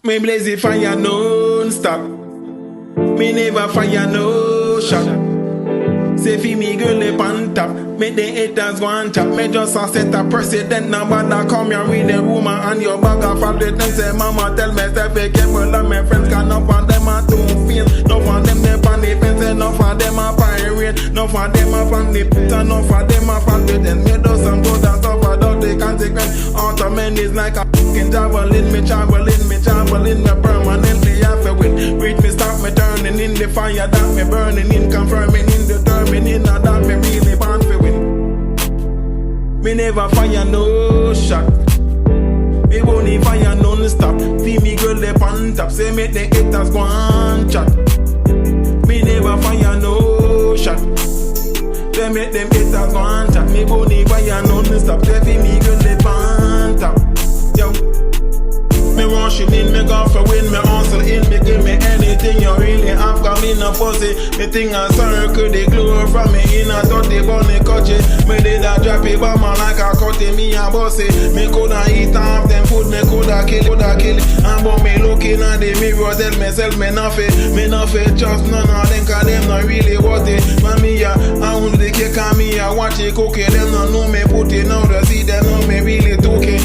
Me blaze the fire non-stop. Me never fire no shot. Say fi me girl up on top. Make the haters go and chop. Me just a set a precedent. Now bother come here with the woman and your bag of fabric. Then say mama tell me say be careful of my friends. Cause enough of them are too feel. Enough of them they pan the fence. Enough of them are pirate. Enough of them are pan the pit. Enough of them are fan with them. Me do some good and stuff without the consequence. Out of men is like a fucking javelin. Me traveling. Me permanently after with. Reach me stop me turning in the fire that me burning in. Confirming in determining that me really born for win. Me never fire no shot. Me only fire non-stop. Feel me girl up on top. Say make the haters go and chat. Me never fire no shot. Say make them haters go and chat. Me only fire non-stop. Say feel me girl up on top. Yo. Me rushing in, me go for win, me hustle in, me give me anything you really have, got me no pussy. Me think I circle the glow from me in a 30 bunny coachy. Me did a drop it, but man like a cutty, me a bossy. Me coulda eat half them food, me coulda kill it. And but me looking at the mirror, tell myself me nothing trust none of them, cause them not really worth it. Man me I own the cake and me I watch it cook it. Them not know me put it now, to see them know me really took it.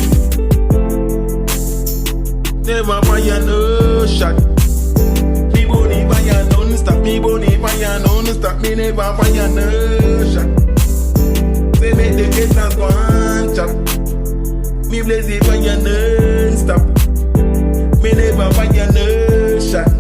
Never fire no shot. Me body fire non-stop. Me body fire non-stop. Me never fire no shot. Say make the haters go and chop. Me blaze the fire non-stop. Me never fire no shot.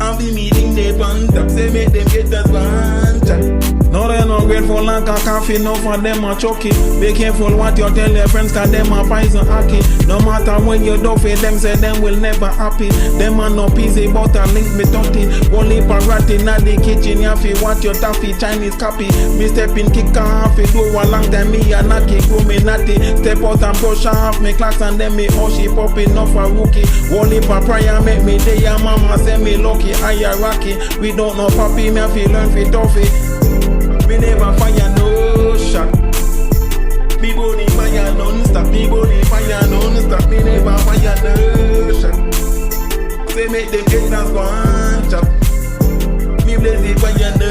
I'll be meeting the on top. Say make them haters go and chop. No, they no grateful like a coffee, no for them are choky. Be careful what you tell your friends, cause them are poison hockey. No matter when you do it, them say them will never happy. Them are no peasy, but I link me touty. Only parati na the kitchen, ya fi what your taffy, Chinese copy. Me step in, kick off, it do a long time, me a knocky, grow me natty. Step out and brush off me clocks and then me she popping off a rookie. Only for prayer make me day, ya mama say me lucky, hierarchy. We don't know papi, me fi learn fi toffee. Me never fire no shot. Me body fire non-stop. Me body fire non-stop. Me never fire no shot. Say make them haters go and chop. Me blaze the fire no